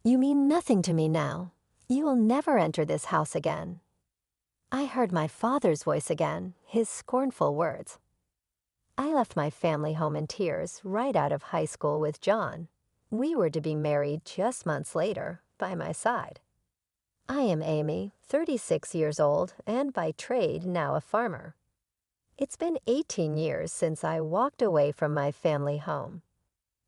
You mean nothing to me now. You will never enter this house again." I heard my father's voice again, his scornful words. I left my family home in tears right out of high school with John. We were to be married just months later, by my side. I am Amy, 36 years old, and by trade now a farmer. It's been 18 years since I walked away from my family home.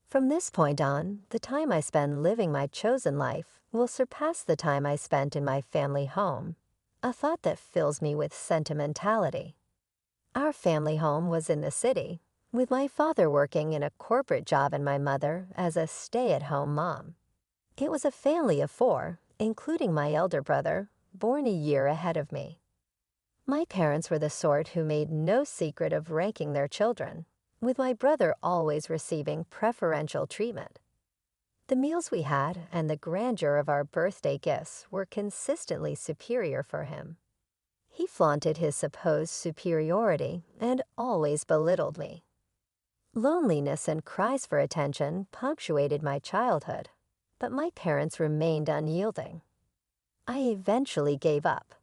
From this point on, the time I spend living my chosen life will surpass the time I spent in my family home, a thought that fills me with sentimentality. Our family home was in the city, with my father working in a corporate job and my mother as a stay-at-home mom. It was a family of 4, including my elder brother, born a year ahead of me. My parents were the sort who made no secret of ranking their children, with my brother always receiving preferential treatment. The meals we had and the grandeur of our birthday gifts were consistently superior for him. He flaunted his supposed superiority and always belittled me. Loneliness and cries for attention punctuated my childhood, but my parents remained unyielding. I eventually gave up.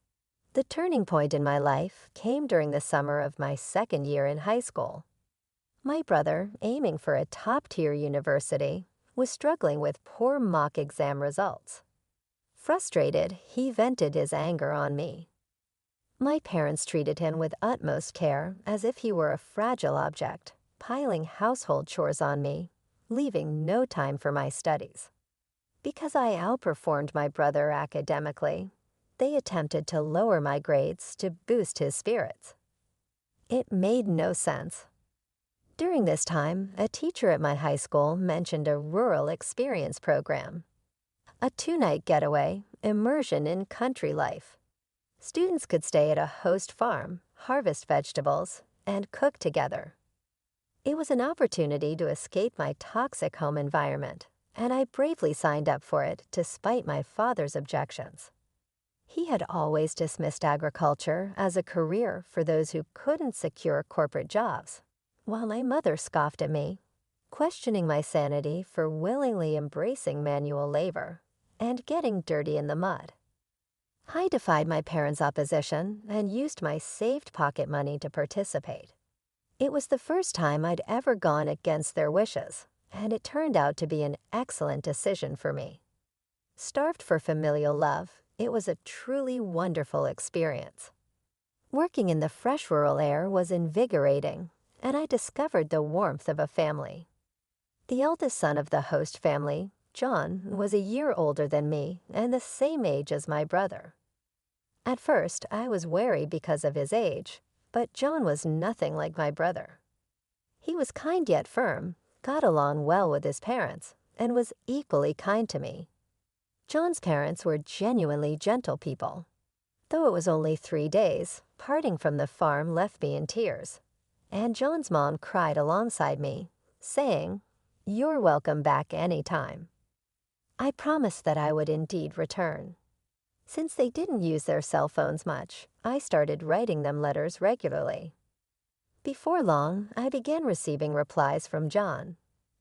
The turning point in my life came during the summer of my second year in high school. My brother, aiming for a top-tier university, was struggling with poor mock exam results. Frustrated, he vented his anger on me. My parents treated him with utmost care as if he were a fragile object, piling household chores on me, leaving no time for my studies. Because I outperformed my brother academically, they attempted to lower my grades to boost his spirits. It made no sense. During this time, a teacher at my high school mentioned a rural experience program. A 2-night getaway, immersion in country life. Students could stay at a host farm, harvest vegetables, and cook together. It was an opportunity to escape my toxic home environment, and I bravely signed up for it despite my father's objections. He had always dismissed agriculture as a career for those who couldn't secure corporate jobs, while my mother scoffed at me, questioning my sanity for willingly embracing manual labor and getting dirty in the mud. I defied my parents' opposition and used my saved pocket money to participate. It was the first time I'd ever gone against their wishes, and it turned out to be an excellent decision for me. Starved for familial love, it was a truly wonderful experience. Working in the fresh rural air was invigorating, and I discovered the warmth of a family. The eldest son of the host family, John, was a year older than me and the same age as my brother. At first, I was wary because of his age, but John was nothing like my brother. He was kind yet firm, got along well with his parents, and was equally kind to me. John's parents were genuinely gentle people. Though it was only 3 days, parting from the farm left me in tears, and John's mom cried alongside me, saying, "You're welcome back any time." I promised that I would indeed return. Since they didn't use their cell phones much, I started writing them letters regularly. Before long, I began receiving replies from John,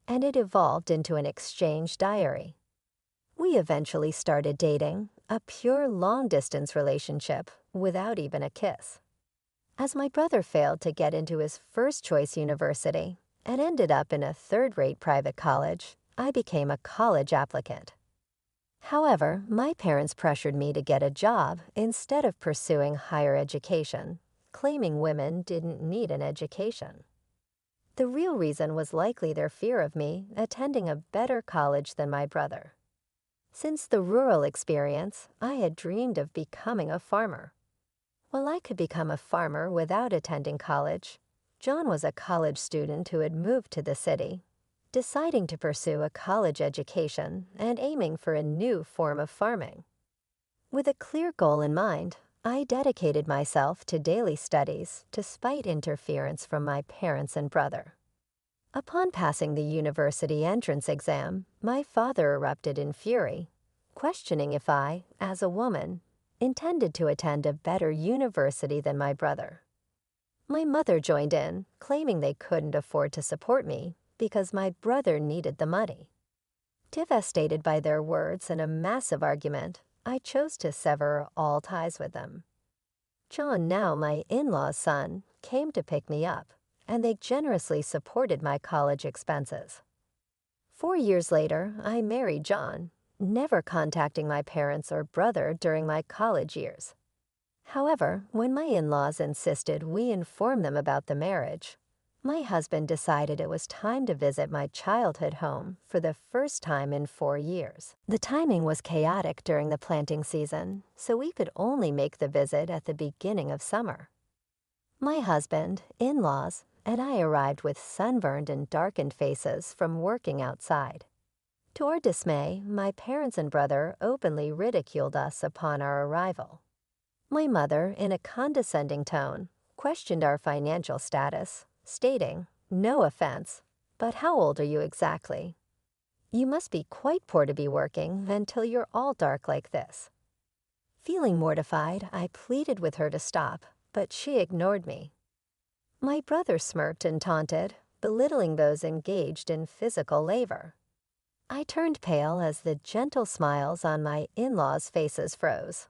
and it evolved into an exchange diary. We eventually started dating, a pure long-distance relationship without even a kiss. As my brother failed to get into his first-choice university and ended up in a third-rate private college, I became a college applicant. However, my parents pressured me to get a job instead of pursuing higher education, claiming women didn't need an education. The real reason was likely their fear of me attending a better college than my brother. Since the rural experience, I had dreamed of becoming a farmer. While I could become a farmer without attending college, John was a college student who had moved to the city, deciding to pursue a college education and aiming for a new form of farming. With a clear goal in mind, I dedicated myself to daily studies despite interference from my parents and brother. Upon passing the university entrance exam, my father erupted in fury, questioning if I, as a woman, intended to attend a better university than my brother. My mother joined in, claiming they couldn't afford to support me because my brother needed the money. Devastated by their words and a massive argument, I chose to sever all ties with them. John, now my in-law's son, came to pick me up, and they generously supported my college expenses. 4 years later, I married John, never contacting my parents or brother during my college years. However, when my in-laws insisted we inform them about the marriage, my husband decided it was time to visit my childhood home for the first time in 4 years. The timing was chaotic during the planting season, so we could only make the visit at the beginning of summer. My husband, in-laws, and I arrived with sunburned and darkened faces from working outside. To our dismay, my parents and brother openly ridiculed us upon our arrival. My mother, in a condescending tone, questioned our financial status, stating, "No offense, but how old are you exactly? You must be quite poor to be working until you're all dark like this." Feeling mortified, I pleaded with her to stop, but she ignored me. My brother smirked and taunted, belittling those engaged in physical labor. I turned pale as the gentle smiles on my in-laws' faces froze.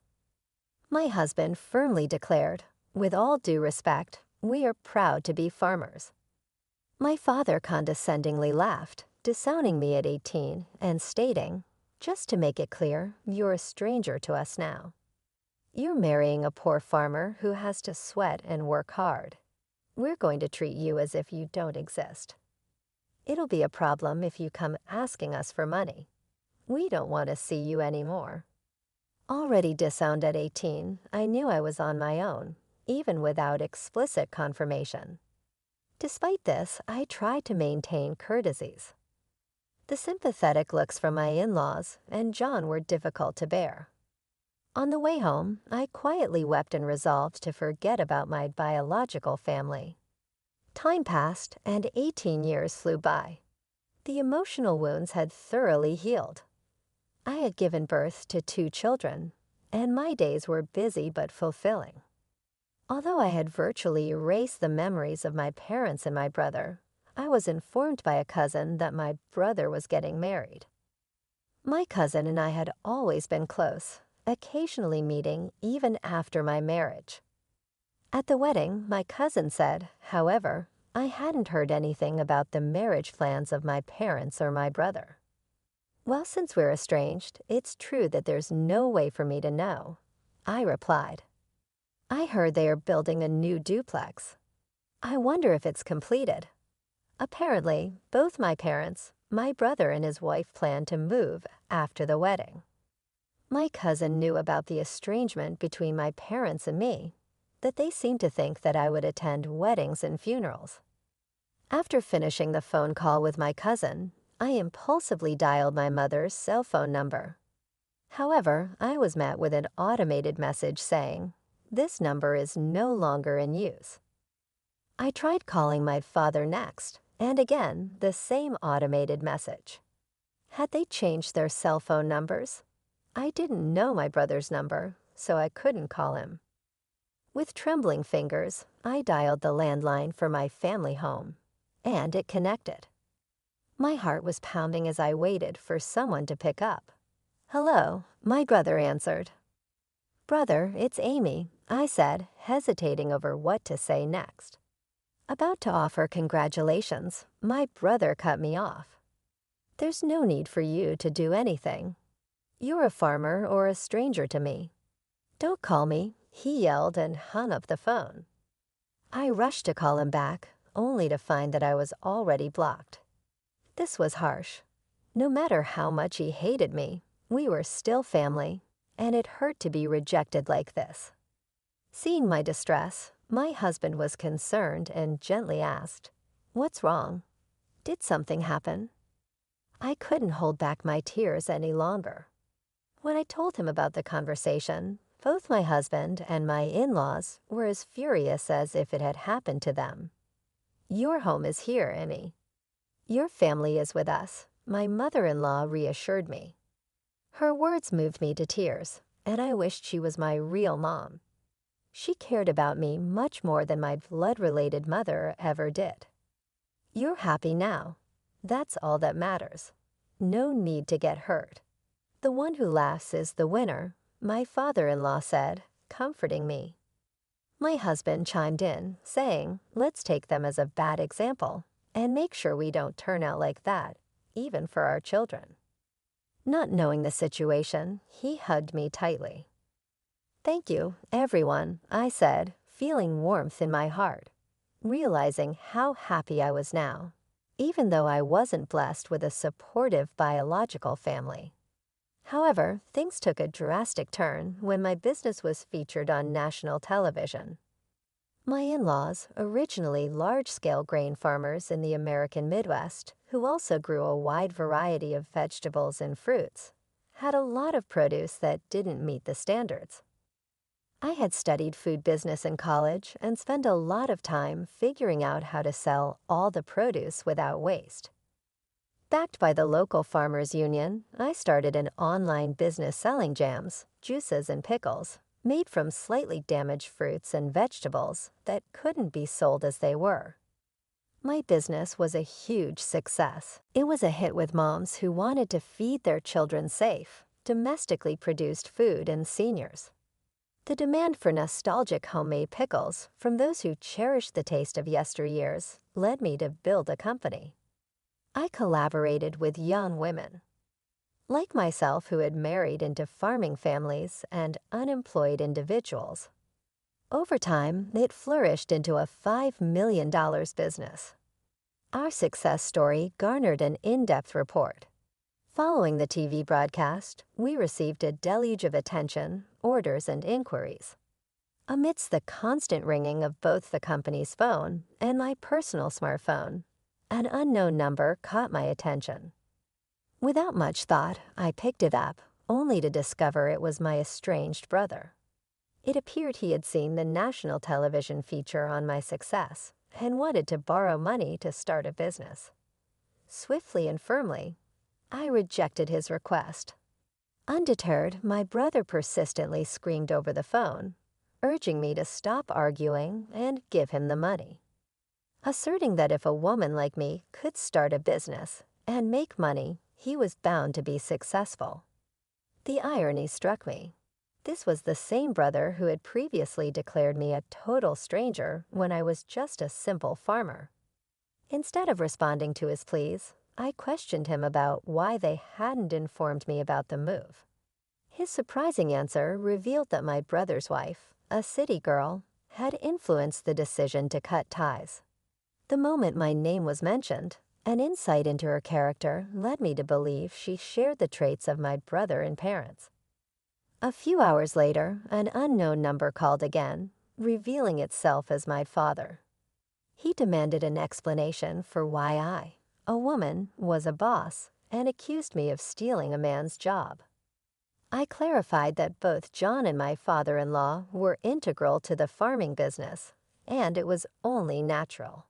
My husband firmly declared, "With all due respect, we are proud to be farmers." My father condescendingly laughed, disowning me at 18 and stating, "Just to make it clear, you're a stranger to us now. You're marrying a poor farmer who has to sweat and work hard. We're going to treat you as if you don't exist. It'll be a problem if you come asking us for money. We don't want to see you anymore." Already disowned at 18, I knew I was on my own, even without explicit confirmation. Despite this, I tried to maintain courtesies. The sympathetic looks from my in-laws and John were difficult to bear. On the way home, I quietly wept and resolved to forget about my biological family. Time passed, and 18 years flew by. The emotional wounds had thoroughly healed. I had given birth to 2 children, and my days were busy but fulfilling. Although I had virtually erased the memories of my parents and my brother, I was informed by a cousin that my brother was getting married. My cousin and I had always been close, occasionally meeting even after my marriage. At the wedding, my cousin said, however, I hadn't heard anything about the marriage plans of my parents or my brother. "Well, since we're estranged, it's true that there's no way for me to know," I replied. "I heard they are building a new duplex. I wonder if it's completed." Apparently, both my parents, my brother and his wife plan to move after the wedding. My cousin knew about the estrangement between my parents and me, that they seemed to think that I would attend weddings and funerals. After finishing the phone call with my cousin, I impulsively dialed my mother's cell phone number. However, I was met with an automated message saying, "This number is no longer in use." I tried calling my father next, and again, the same automated message. Had they changed their cell phone numbers? I didn't know my brother's number, so I couldn't call him. With trembling fingers, I dialed the landline for my family home, and it connected. My heart was pounding as I waited for someone to pick up. "Hello," my brother answered. "Brother, it's Amy," I said, hesitating over what to say next. About to offer congratulations, my brother cut me off. "There's no need for you to do anything. You're a farmer or a stranger to me. Don't call me," he yelled and hung up the phone. I rushed to call him back, only to find that I was already blocked. This was harsh. No matter how much he hated me, we were still family, and it hurt to be rejected like this. Seeing my distress, my husband was concerned and gently asked, "What's wrong? Did something happen?" I couldn't hold back my tears any longer. When I told him about the conversation, both my husband and my in-laws were as furious as if it had happened to them. "Your home is here, Amy. Your family is with us," my mother-in-law reassured me. Her words moved me to tears, and I wished she was my real mom. She cared about me much more than my blood-related mother ever did. "You're happy now. That's all that matters. no need to get hurt. The one who laughs is the winner, my father-in-law said, comforting me. My husband chimed in, saying, let's take them as a bad example and make sure we don't turn out like that, even for our children. Not knowing the situation, he hugged me tightly. Thank you, everyone, I said, feeling warmth in my heart, realizing how happy I was now, even though I wasn't blessed with a supportive biological family. However, things took a drastic turn when my business was featured on national television. My in-laws, originally large-scale grain farmers in the American Midwest, who also grew a wide variety of vegetables and fruits, had a lot of produce that didn't meet the standards. I had studied food business in college and spent a lot of time figuring out how to sell all the produce without waste. Backed by the local farmers union, I started an online business selling jams, juices, and pickles made from slightly damaged fruits and vegetables that couldn't be sold as they were. My business was a huge success. It was a hit with moms who wanted to feed their children safe, domestically produced food and seniors. The demand for nostalgic homemade pickles from those who cherished the taste of yesteryears led me to build a company. I collaborated with young women, like myself, who had married into farming families and unemployed individuals. Over time, it flourished into a $5 million business. Our success story garnered an in-depth report. Following the TV broadcast, we received a deluge of attention, orders, and inquiries. Amidst the constant ringing of both the company's phone and my personal smartphone, an unknown number caught my attention. Without much thought, I picked it up, only to discover it was my estranged brother. It appeared he had seen the national television feature on my success and wanted to borrow money to start a business. Swiftly and firmly, I rejected his request. Undeterred, my brother persistently screamed over the phone, urging me to stop arguing and give him the money, asserting that if a woman like me could start a business and make money, he was bound to be successful. The irony struck me. This was the same brother who had previously declared me a total stranger when I was just a simple farmer. Instead of responding to his pleas, I questioned him about why they hadn't informed me about the move. His surprising answer revealed that my brother's wife, a city girl, had influenced the decision to cut ties. The moment my name was mentioned, an insight into her character led me to believe she shared the traits of my brother and parents. A few hours later, an unknown number called again, revealing itself as my father. He demanded an explanation for why I, a woman, was a boss and accused me of stealing a man's job. I clarified that both John and my father-in-law were integral to the farming business, and it was only natural.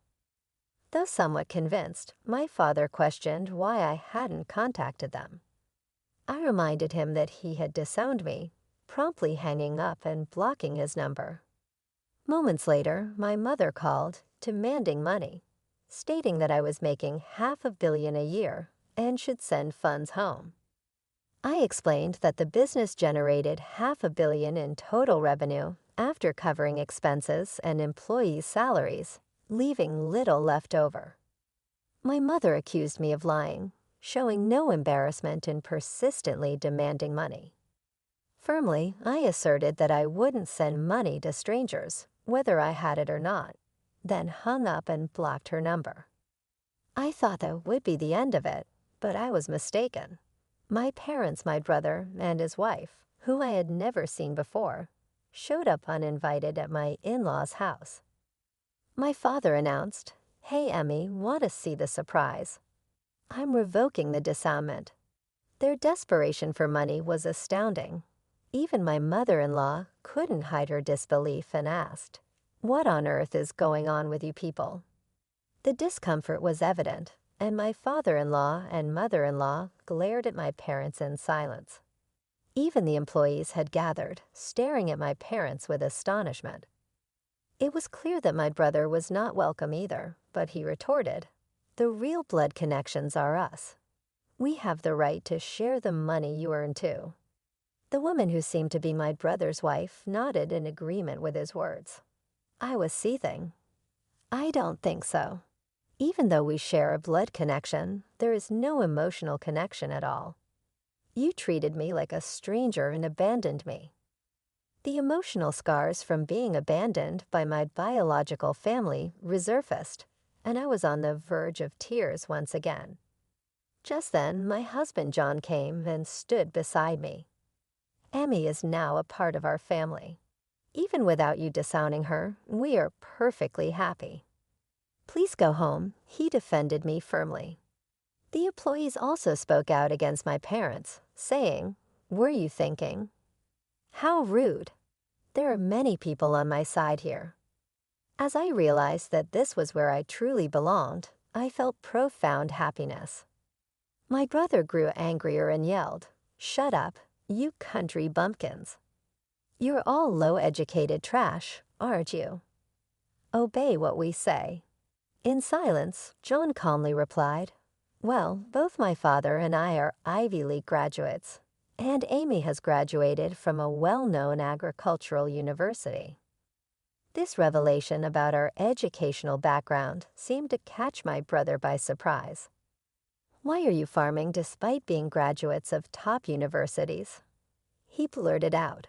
Though somewhat convinced, my father questioned why I hadn't contacted them. I reminded him that he had disowned me, promptly hanging up and blocking his number. Moments later, my mother called, demanding money, stating that I was making $500 million a year and should send funds home. I explained that the business generated $500 million in total revenue after covering expenses and employees' salaries, leaving little left over. My mother accused me of lying, showing no embarrassment in persistently demanding money. Firmly, I asserted that I wouldn't send money to strangers, whether I had it or not, then hung up and blocked her number. I thought that would be the end of it, but I was mistaken. My parents, my brother, and his wife, who I had never seen before, showed up uninvited at my in-laws' house. My father announced, "Hey, Emmy, want to see the surprise?" I'm revoking the disarmament. Their desperation for money was astounding. Even my mother-in-law couldn't hide her disbelief and asked, "What on earth is going on with you people?" The discomfort was evident, and my father-in-law and mother-in-law glared at my parents in silence. Even the employees had gathered, staring at my parents with astonishment. It was clear that my brother was not welcome either, but he retorted, "The real blood connections are us. We have the right to share the money you earn too. The woman who seemed to be my brother's wife nodded in agreement with his words. I was seething. I don't think so. Even though we share a blood connection, there is no emotional connection at all. You treated me like a stranger and abandoned me. The emotional scars from being abandoned by my biological family resurfaced, and I was on the verge of tears once again. Just then, my husband John came and stood beside me. Emmy is now a part of our family. Even without you disowning her, we are perfectly happy. Please go home, he defended me firmly. The employees also spoke out against my parents, saying, "Were you thinking?" How rude. There are many people on my side here. As I realized that this was where I truly belonged, I felt profound happiness. My brother grew angrier and yelled, "Shut up, you country bumpkins. You're all low-educated trash, aren't you? Obey what we say." In silence, John calmly replied, "Well, both my father and I are Ivy League graduates, and Amy has graduated from a well-known agricultural university." This revelation about our educational background seemed to catch my brother by surprise. "Why are you farming despite being graduates of top universities?" he blurted out.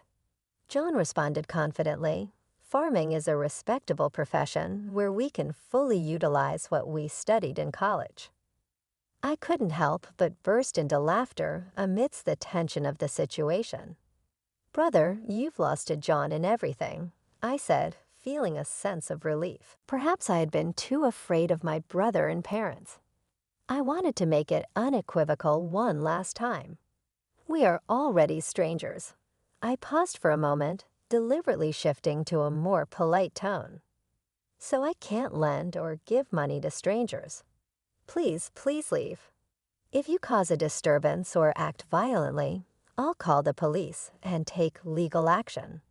John responded confidently, "Farming is a respectable profession where we can fully utilize what we studied in college." I couldn't help but burst into laughter amidst the tension of the situation. "Brother, you've lost to John in everything," I said, feeling a sense of relief. Perhaps I had been too afraid of my brother and parents. I wanted to make it unequivocal one last time. "We are already strangers." I paused for a moment, deliberately shifting to a more polite tone. "So I can't lend or give money to strangers. Please leave. If you cause a disturbance or act violently, I'll call the police and take legal action."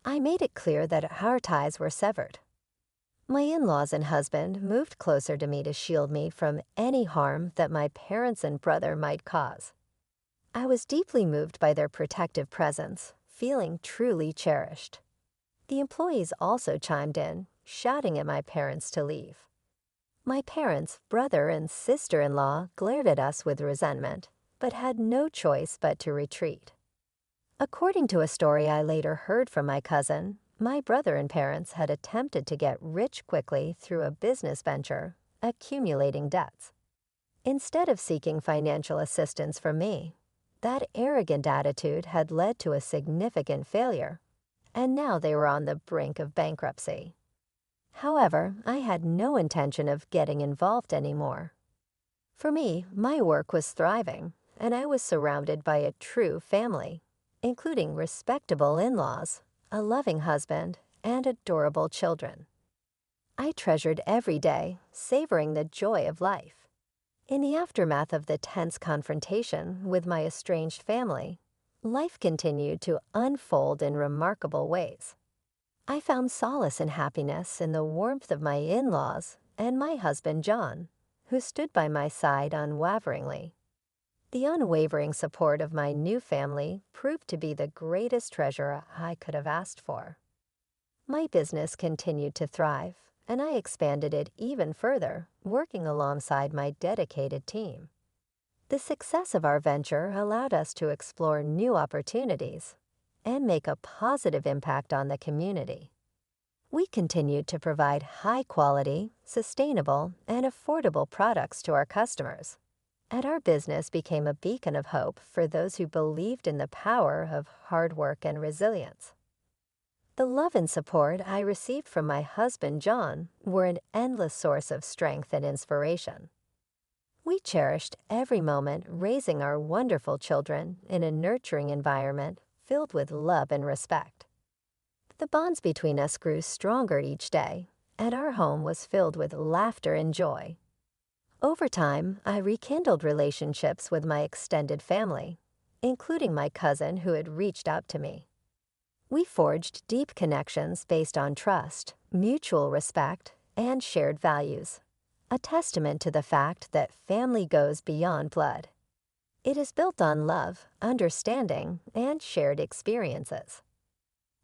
I made it clear that our ties were severed. My in-laws and husband moved closer to me to shield me from any harm that my parents and brother might cause. I was deeply moved by their protective presence, feeling truly cherished. The employees also chimed in, shouting at my parents to leave. My parents, brother, and sister-in-law glared at us with resentment, but had no choice but to retreat. According to a story I later heard from my cousin, my brother and parents had attempted to get rich quickly through a business venture, accumulating debts. Instead of seeking financial assistance from me, that arrogant attitude had led to a significant failure, and now they were on the brink of bankruptcy. However, I had no intention of getting involved anymore. For me, my work was thriving, and I was surrounded by a true family, including respectable in-laws, a loving husband, and adorable children. I treasured every day, savoring the joy of life. In the aftermath of the tense confrontation with my estranged family, life continued to unfold in remarkable ways. I found solace and happiness in the warmth of my in-laws and my husband John, who stood by my side unwaveringly. The unwavering support of my new family proved to be the greatest treasure I could have asked for. My business continued to thrive, and I expanded it even further, working alongside my dedicated team. The success of our venture allowed us to explore new opportunities and make a positive impact on the community. We continued to provide high-quality, sustainable, and affordable products to our customers, and our business became a beacon of hope for those who believed in the power of hard work and resilience. The love and support I received from my husband John were an endless source of strength and inspiration. We cherished every moment raising our wonderful children in a nurturing environment filled with love and respect. The bonds between us grew stronger each day, and our home was filled with laughter and joy. Over time, I rekindled relationships with my extended family, including my cousin who had reached out to me. We forged deep connections based on trust, mutual respect, and shared values, a testament to the fact that family goes beyond blood. It is built on love, understanding, and shared experiences.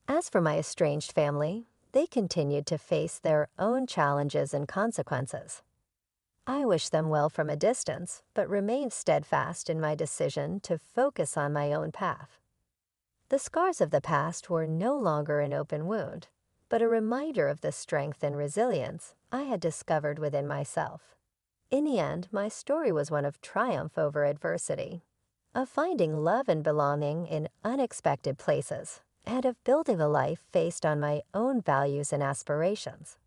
As for my estranged family, they continued to face their own challenges and consequences. I wish them well from a distance, but remained steadfast in my decision to focus on my own path. The scars of the past were no longer an open wound, but a reminder of the strength and resilience I had discovered within myself. In the end, my story was one of triumph over adversity, of finding love and belonging in unexpected places, and of building a life based on my own values and aspirations.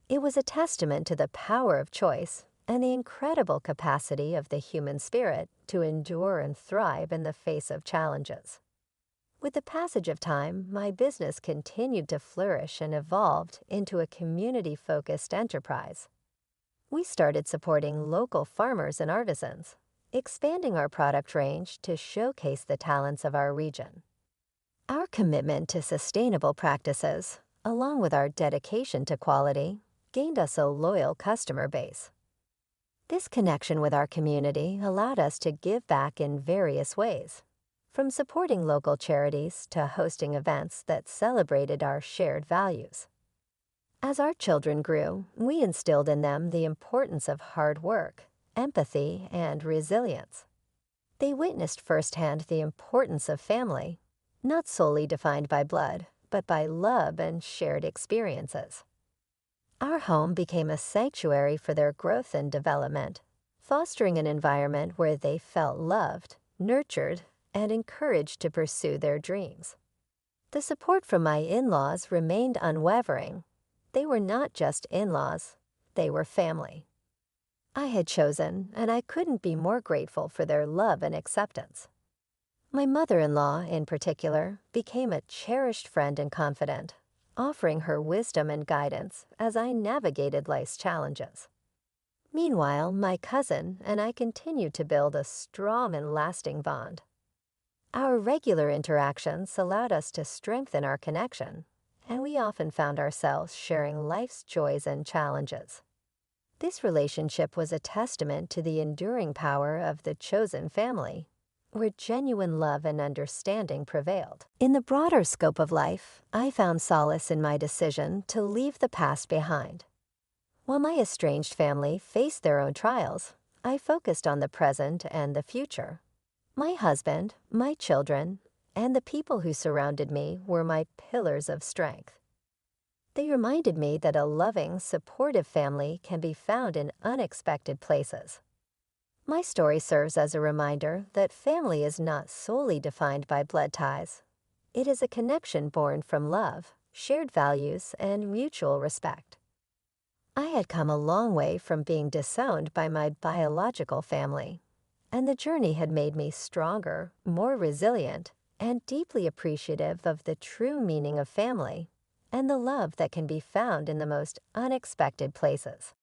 It was a testament to the power of choice and the incredible capacity of the human spirit to endure and thrive in the face of challenges. With the passage of time, my business continued to flourish and evolved into a community-focused enterprise. We started supporting local farmers and artisans, expanding our product range to showcase the talents of our region. Our commitment to sustainable practices, along with our dedication to quality, gained us a loyal customer base. This connection with our community allowed us to give back in various ways, from supporting local charities to hosting events that celebrated our shared values. As our children grew, we instilled in them the importance of hard work, empathy, and resilience. They witnessed firsthand the importance of family, not solely defined by blood, but by love and shared experiences. Our home became a sanctuary for their growth and development, fostering an environment where they felt loved, nurtured, and encouraged to pursue their dreams. The support from my in-laws remained unwavering. They were not just in-laws, they were family. I had chosen, and I couldn't be more grateful for their love and acceptance. My mother-in-law, in particular, became a cherished friend and confidant, offering her wisdom and guidance as I navigated life's challenges. Meanwhile, my cousin and I continued to build a strong and lasting bond. Our regular interactions allowed us to strengthen our connection, and we often found ourselves sharing life's joys and challenges. This relationship was a testament to the enduring power of the chosen family, where genuine love and understanding prevailed. In the broader scope of life, I found solace in my decision to leave the past behind. While my estranged family faced their own trials, I focused on the present and the future. My husband, my children, and the people who surrounded me were my pillars of strength. They reminded me that a loving, supportive family can be found in unexpected places. My story serves as a reminder that family is not solely defined by blood ties. It is a connection born from love, shared values, and mutual respect. I had come a long way from being disowned by my biological family, and the journey had made me stronger, more resilient, and deeply appreciative of the true meaning of family and the love that can be found in the most unexpected places.